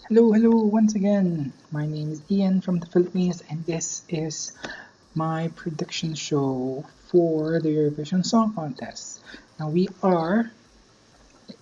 Hello, once again. My name is Ian from the Philippines, and this is my prediction show for the Eurovision Song Contest. Now we are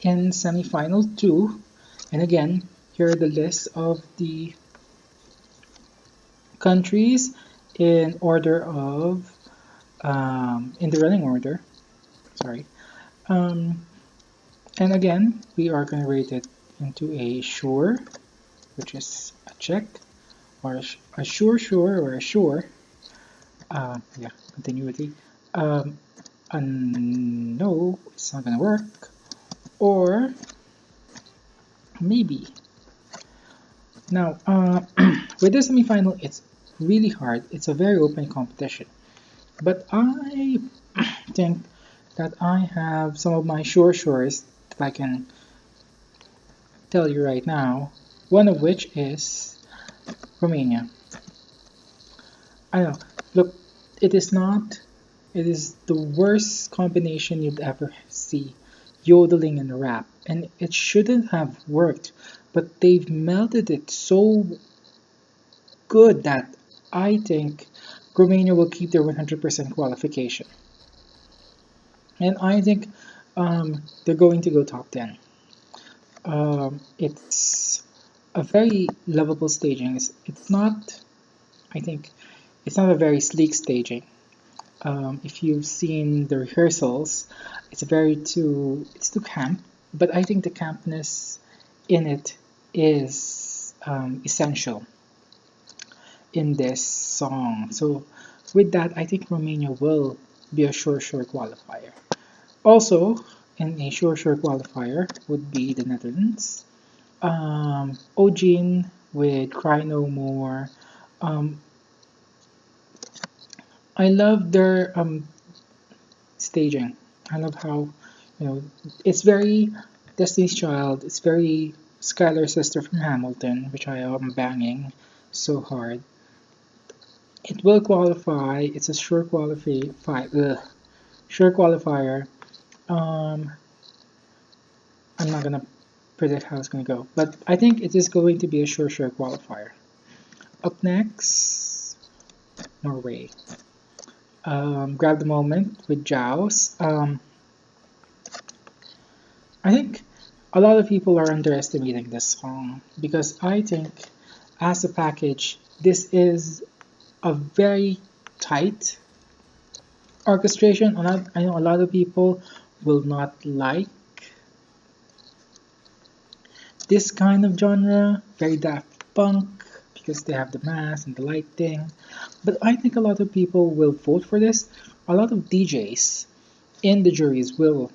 in semi-final two, and again, here are the list of the countries in order of in the running order. Sorry, um, and again, we are going to rate it into a sure, which is a check, or a sure, or a sure. Yeah, continuity. Um, no, it's not gonna work. Or maybe. Now, with the semifinal, it's really hard. It's a very open competition. But I think that I have some of my shores that I can tell you right now. One of which is Romania. I know. Look, it is not. It is the worst combination you'd ever see. Yodeling and rap. And it shouldn't have worked. But they've melded it so good that I think Romania will keep their 100% qualification. And I think they're going to go top 10. It's a very lovable staging. It's not, I think, it's not a very sleek staging. If you've seen the rehearsals, it's too camp, but I think the campness in it is essential in this song. So with that, I think Romania will be a sure qualifier. Also, in a sure qualifier would be the Netherlands. Ojin with Cry No More. Um, I love their staging. I love how, it's very Destiny's Child. It's very Skylar's Sister from Hamilton, which I am banging so hard. It will qualify. It's a sure qualifier. Um, I'm not gonna predict how it's gonna go, but I think it is going to be a sure qualifier. Up next, Norway. Grab the moment with Jaws. I think a lot of people are underestimating this song because I think, as a package, this is a very tight orchestration. I know a lot of people will not like this kind of genre, very Daft Punk, because they have the mask and the lighting. But I think a lot of people will vote for this. A lot of DJs in the juries will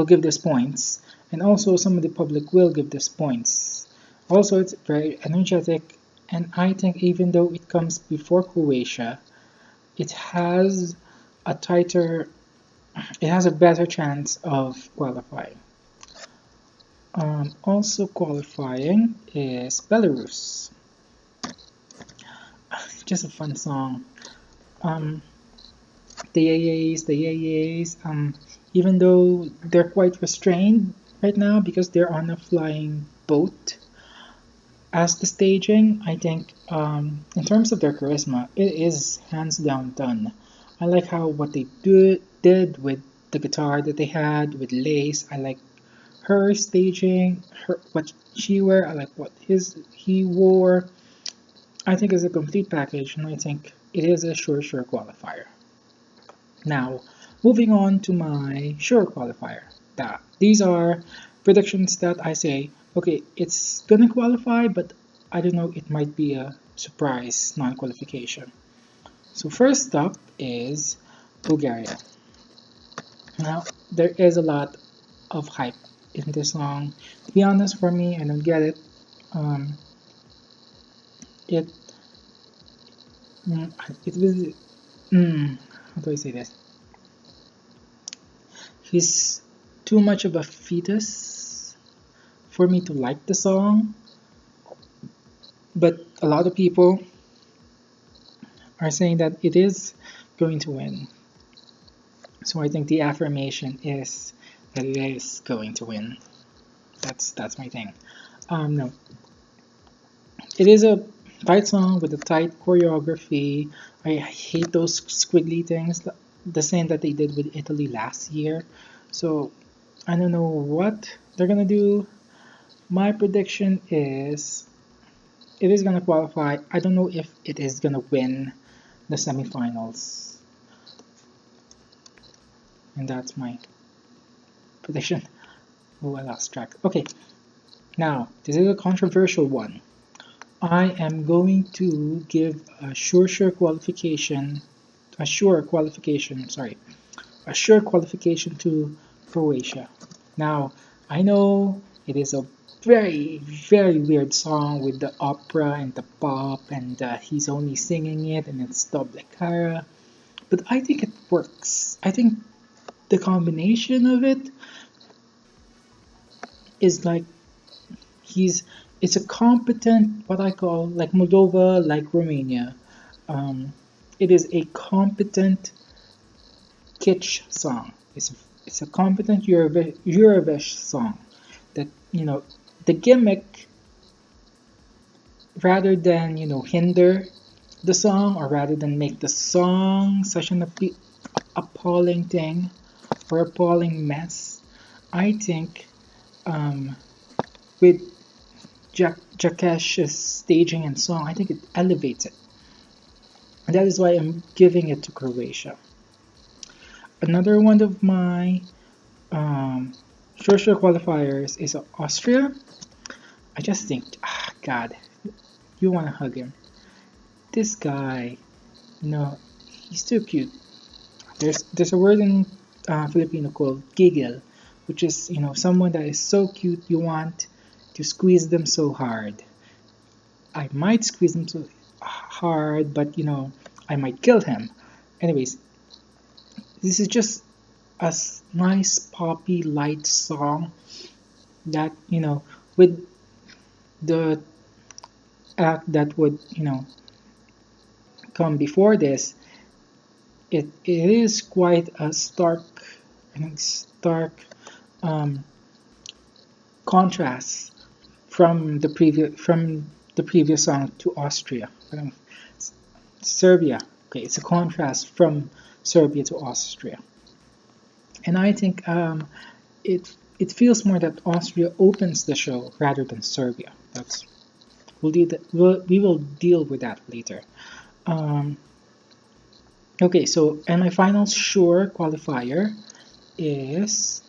give this points, and also some of the public will give this points. Also, it's very energetic, and I think even though it comes before Croatia, it has a tighter, it has a better chance of qualifying. Also qualifying is Belarus. Just a fun song. Um, the Yays, even though they're quite restrained right now because they're on a flying boat. As the staging, I think in terms of their charisma, it is hands down done. I like how what they did with the guitar that they had with Lace. I like her staging, her what she wore. I like what he wore. I think it's a complete package, and I think it is a sure qualifier. Now, moving on to my sure qualifier. These are predictions that I say, okay, it's gonna qualify, but I don't know, it might be a surprise non-qualification. So first up is Bulgaria. Now, there is a lot of hype in this song. To be honest, for me, I don't get it. Um, it it was how do I say this? He's too much of a fetus for me to like the song, but a lot of people are saying that it is going to win. So I think the affirmation is that it is going to win. That's my thing. No. it is a tight song with a tight choreography. I hate those squiggly things, the same that they did with Italy last year. So I don't know what they're gonna do. My prediction is it is gonna qualify. I don't know if it is gonna win the semifinals, and that's my prediction. Oh, I lost track. Okay, now this is a controversial one. I am going to give a sure qualification, sorry, a sure qualification to Croatia. Now, I know it is a very weird song with the opera and the pop, and he's only singing it, and it's doble cara, but I think it works. I think the combination of it is like he's it's a competent, what I call like Moldova, like Romania. Um, it is a competent kitsch song. It's a competent Eurovish song that the gimmick, rather than hinder the song, or rather than make the song such an appalling thing or appalling mess. I think with Jakesh's staging and song, I think it elevates it. And that is why I'm giving it to Croatia. Another one of my sure qualifiers is Austria. I just think, God, you want to hug him. This guy, he's too cute. There's a word in Filipino called giggle, which is someone that is so cute you want to squeeze them so hard. I might squeeze him so hard, but I might kill him. Anyways, this is just a nice poppy light song that with the act that would come before this. It is quite a stark um, contrast from the previous song to Austria. Serbia. Okay, it's a contrast from Serbia to Austria, and I think it feels more that Austria opens the show rather than Serbia. We will deal with that later. Um, okay, so and my final sure qualifier is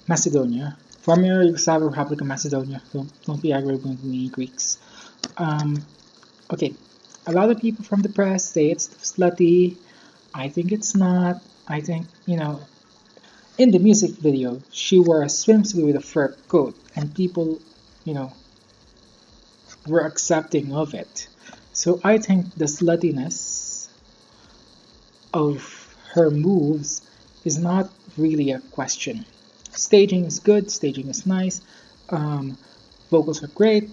Macedonia, former Yugoslav Republic of Macedonia. Don't be angry with me, Greeks. Okay, a lot of people from the press say it's slutty. I think it's not. I think, in the music video, she wore a swimsuit with a fur coat, and people, you know, were accepting of it. So I think the sluttiness of her moves is not really a question. Staging is good, staging is nice, um, vocals are great.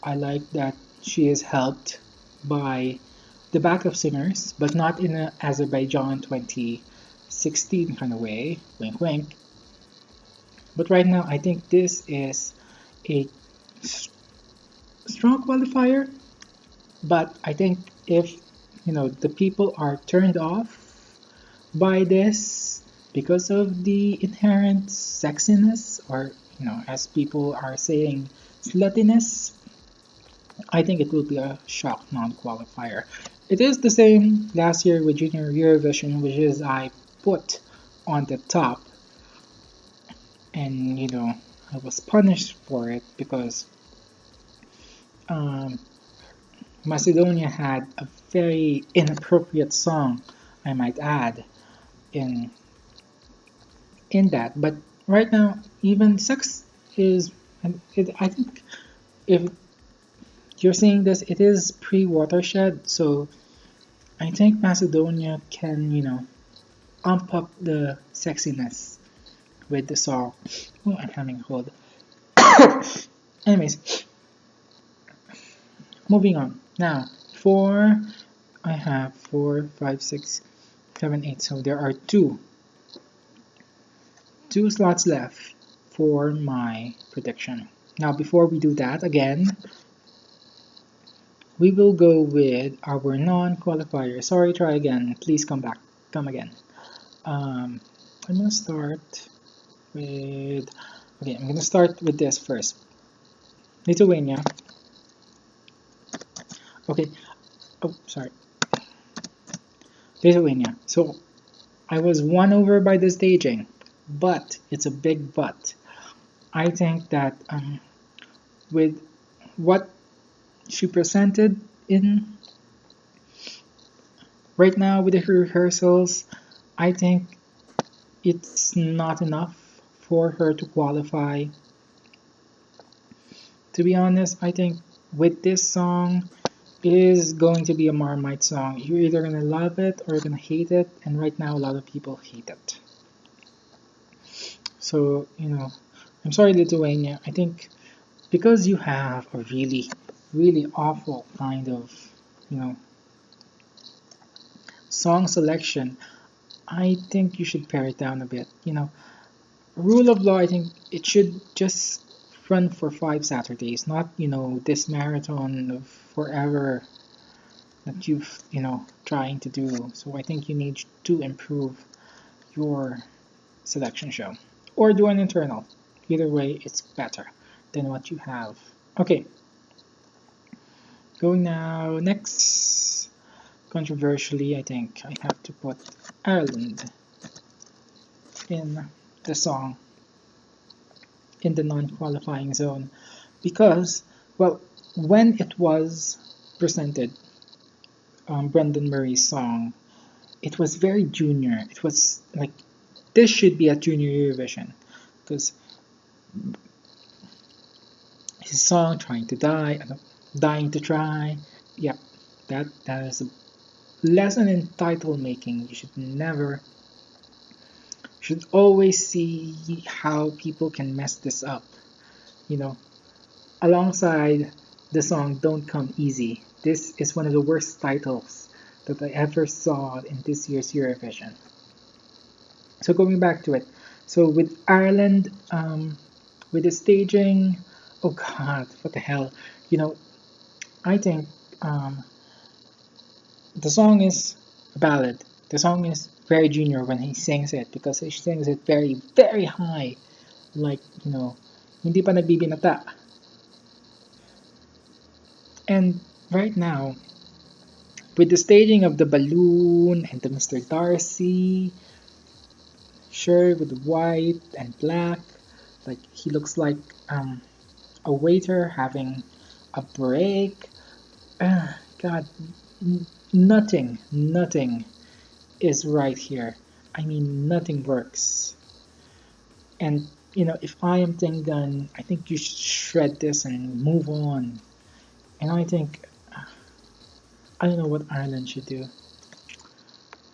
I like that she is helped by the backup singers, but not in an Azerbaijan 2016 kind of way, wink wink. But right now, I think this is a strong qualifier, but I think if the people are turned off by this because of the inherent sexiness, or as people are saying, sluttiness, I think it will be a shock non-qualifier. It is the same last year with Junior Eurovision, which is I put on the top, and I was punished for it because um, Macedonia had a very inappropriate song, I might add, in that. But right now, even sex is, I think, if you're seeing this, it is pre-watershed, so I think Macedonia can, amp up the sexiness with the song. Oh, I'm having a cold. Anyways, moving on. Now, I have 4, 5, 6, 7, 8. So there are two slots left for my prediction. Now, before we do that, again, we will go with our non-qualifier. Sorry, try again. Please come back. Come again. I'm gonna start with. Okay, I'm gonna start with this first. Lithuania. Okay. Oh, sorry. Lithuania. So I was won over by the staging, but it's a big but. I think that with what she presented in right now with the rehearsals, I think it's not enough for her to qualify. To be honest, I think with this song, it is going to be a Marmite song. You're either gonna love it or you're gonna hate it, and right now a lot of people hate it. So, I'm sorry, Lithuania. I think because you have a really, really awful kind of, you know, song selection, I think you should pare it down a bit. Rule of law, I think it should just run for 5 Saturdays, not, this marathon of forever that you've, trying to do. So I think you need to improve your selection show or do an internal. Either way, it's better than what you have. Okay, going now next. Controversially, I think I have to put Ireland in the song in the non-qualifying zone because, well, when it was presented, Brendan Murray's song, it was very junior. It was like this should be a junior Eurovision because his song "Trying to Die," "Dying to Try," yep, that is a lesson in title making. You should always see how people can mess this up. You know, alongside the song "Don't Come Easy," this is one of the worst titles that I ever saw in this year's Eurovision. So going back to it, so with Ireland, with the staging, oh god, what the hell? I think um, the song is a ballad. The song is very junior when he sings it because he sings it very, very high. Like, hindi pa nagbibinata. And right now, with the staging of the balloon and the Mr. Darcy shirt with white and black, like he looks like a waiter having a break. God, nothing is right here. I mean, nothing works. And if I am Tengan, I think you should shred this and move on. And I think I don't know what Ireland should do.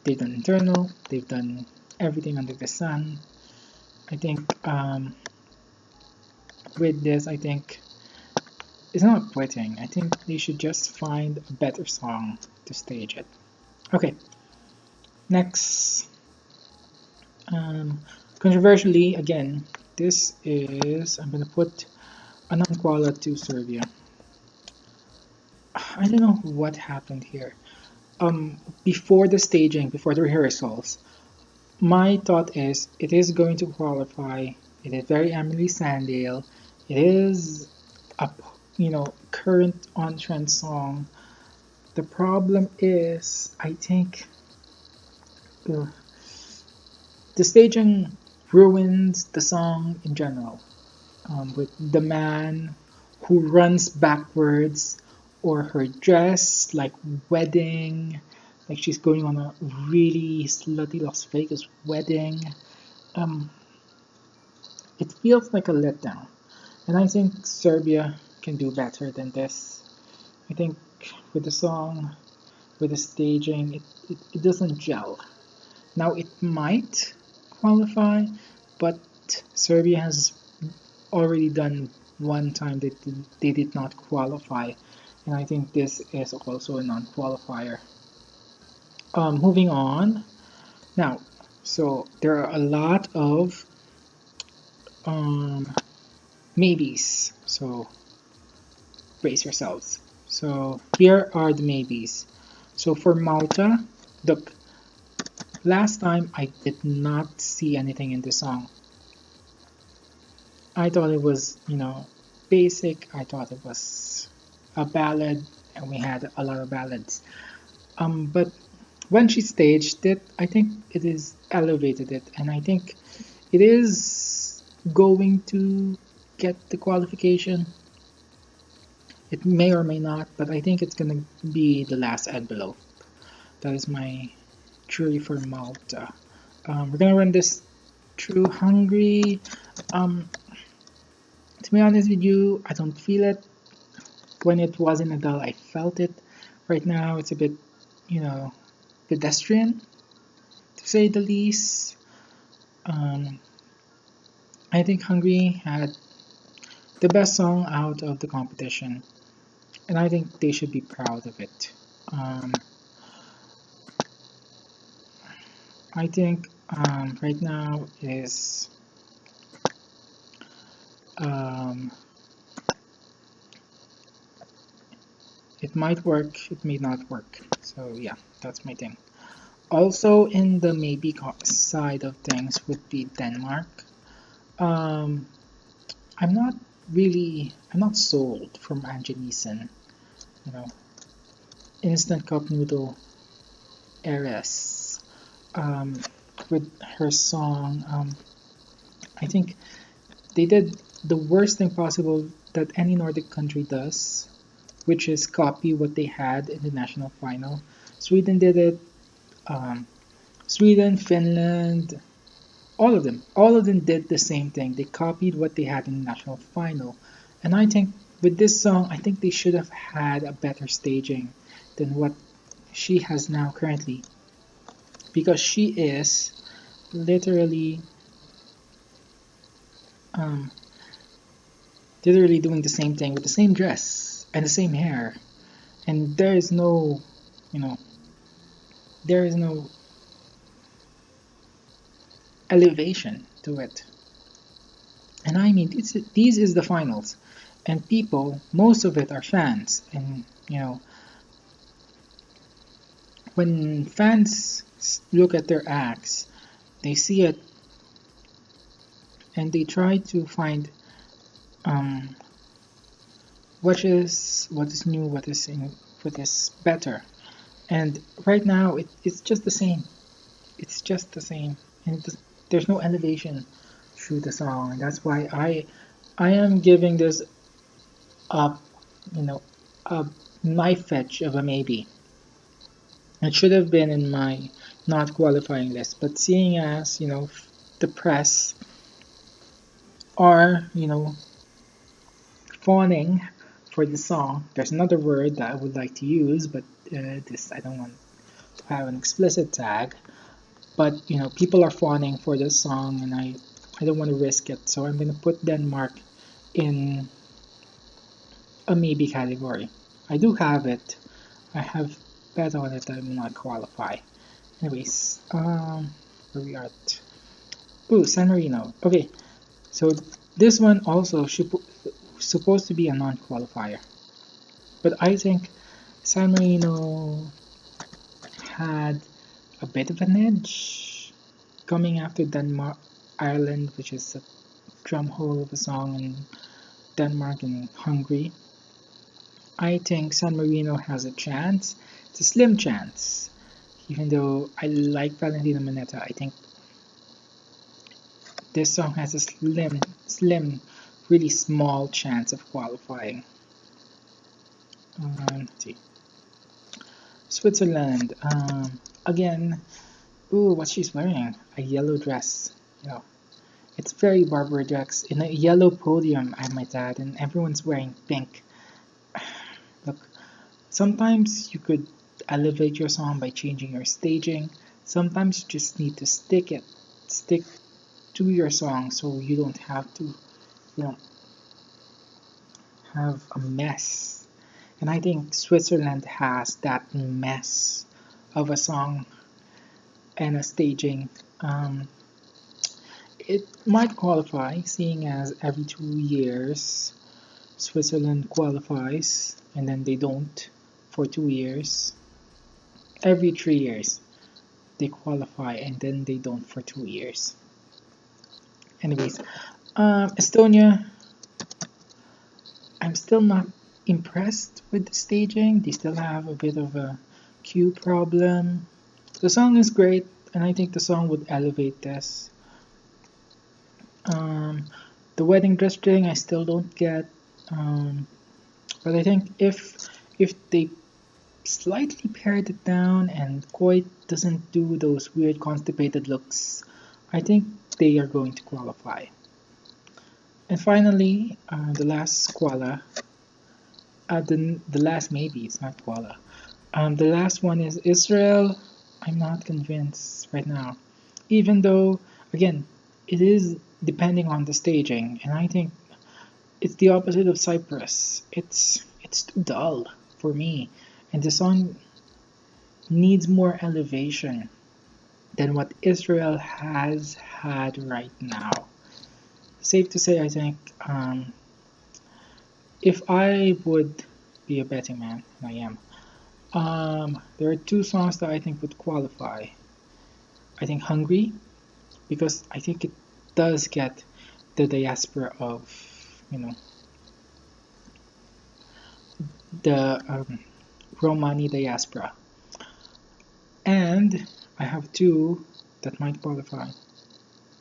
They've done internal, they've done everything under the sun. I think with this, I think it's not quitting. I think they should just find a better song to stage it. Okay, next. Controversially, again, this is I'm gonna put a non-quala to Serbia. I don't know what happened here. Before the staging, before the rehearsals, my thought is it is going to qualify. It is very Emily Sandale. It is a current on trend song. The problem is I think ugh, the staging ruins the song in general. With the man who runs backwards or her dress like wedding, like she's going on a really slutty Las Vegas wedding. Um, it feels like a letdown. And I think Serbia can do better than this. I think with the song, with the staging, it doesn't gel. Now it might qualify, but Serbia has already done one time that they did not qualify, and I think this is also a non-qualifier. Moving on now, so there are a lot of um, maybes, so brace yourselves. So here are the maybes. So for Malta, look, last time I did not see anything in the song. I thought it was, basic. I thought it was a ballad, and we had a lot of ballads. But when she staged it, I think it is elevated it, and I think it is going to get the qualification. It may or may not, but I think it's gonna be the last envelope. That is my jury for Malta. We're gonna run this through Hungary. Um, to be honest with you, I don't feel it. When it was in Dahl, I felt it. Right now, it's a bit, you know, pedestrian, to say the least. Um, I think Hungary had the best song out of the competition, and I think they should be proud of it. Um, I think right now is um, it might work, it may not work. So yeah, that's my thing. Also, in the maybe side of things would be Denmark. Um, I'm not sold from Anjanisen. You know, instant cup noodle heiress. Um, with her song, I think they did the worst thing possible that any Nordic country does, which is copy what they had in the national final. Sweden did it. Um, Sweden, Finland, all of them did the same thing. They copied what they had in the national final. And I think with this song, I think they should have had a better staging than what she has now currently. Because she is literally um, literally doing the same thing with the same dress and the same hair. And there is no, you know, there is no elevation to it. And I mean, these is the finals. And people, most of it are fans. And, when fans look at their acts, they see it and they try to find um, what is new, what is better. And right now, it's just the same. It's just the same, and there's no elevation through the song, and that's why I am giving this a you know a knife edge of a maybe. It should have been in my not qualifying list, but seeing as the press are fawning for the song. There's another word that I would like to use, but this I don't want to have an explicit tag. But people are fawning for this song, and I don't want to risk it. So I'm gonna put Denmark in a maybe category. I do have it. I have bet on it that I will not qualify. Anyways, where we are at? Ooh, San Marino. Okay, so this one also supposed to be a non-qualifier, but I think San Marino had a bit of an edge coming after Denmark, Ireland, which is a drumhole of a song in Denmark and Hungary. I think San Marino has a chance. It's a slim chance. Even though I like Valentina Moneta, I think this song has a slim, really small chance of qualifying. Let's see. Switzerland. Again, ooh, what she's wearing? A yellow dress. It's very Barbara Jax in a yellow podium, I might add, and everyone's wearing pink. Look, sometimes you could elevate your song by changing your staging. Sometimes you just need to stick to your song so you don't have to, have a mess. And I think Switzerland has that mess of a song and a staging. It might qualify, seeing as every 2 years Switzerland qualifies and then they don't for 2 years. Every 3 years they qualify and then they don't for 2 years. Anyways, Estonia, I'm still not impressed with the staging. They still have a bit of a cue problem. The song is great, and I think the song would elevate this. The wedding dress thing I still don't get, but I think if they slightly pared it down and quite doesn't do those weird constipated looks, I think they are going to qualify. And finally, the last quala, the last maybe, it's not quala. The last one is Israel. I'm not convinced right now. Even though, again, it is depending on the staging, and I think it's the opposite of Cyprus. It's too dull for me, and the song needs more elevation than what Israel has had right now. Safe to say, I think if I would be a betting man, and I am, there are two songs that I think would qualify. I think Hungry, because I think it does get the diaspora of, the Romani diaspora. And I have two that might qualify.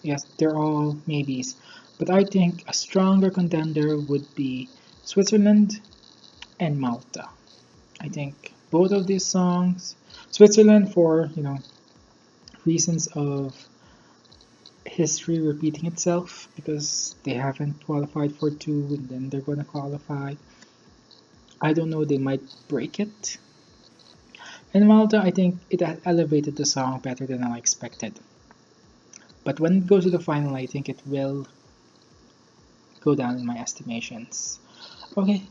Yes, they're all maybes. But I think a stronger contender would be Switzerland and Malta. I think both of these songs, Switzerland for, reasons of history repeating itself, because they haven't qualified for two and then they're going to qualify. I don't know, they might break it. And Malta, I think it has elevated the song better than I expected. But when it goes to the final, I think it will go down in my estimations. Okay.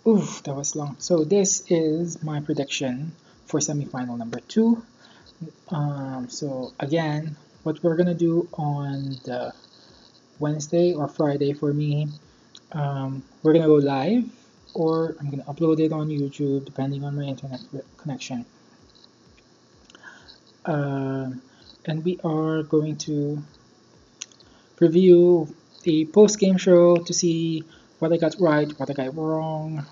Oof, that was long. So this is my prediction for semifinal number 2. So again, what we're gonna do on the Wednesday or Friday for me, we're gonna go live, or I'm gonna upload it on YouTube depending on my internet connection. And we are going to review a post-game show to see what I got right, what I got wrong,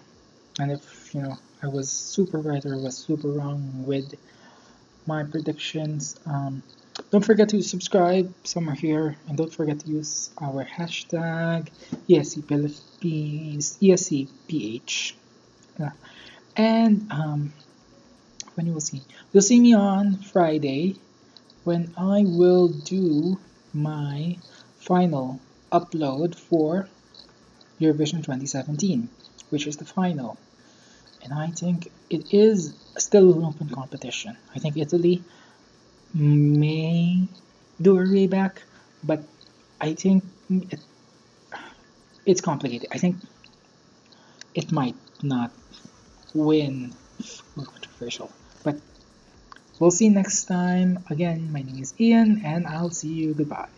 and if I was super right or was super wrong with my predictions. Don't forget to subscribe somewhere here, and don't forget to use our hashtag ESCPH. And when you will see, you'll see me on Friday when I will do my final upload for Eurovision 2017, which is the final. And I think it is still an open competition. I think Italy may do a reback, but I think it's complicated. I think it might not win. Controversial, but we'll see next time. Again, my name is Ian, and I'll see you. Goodbye.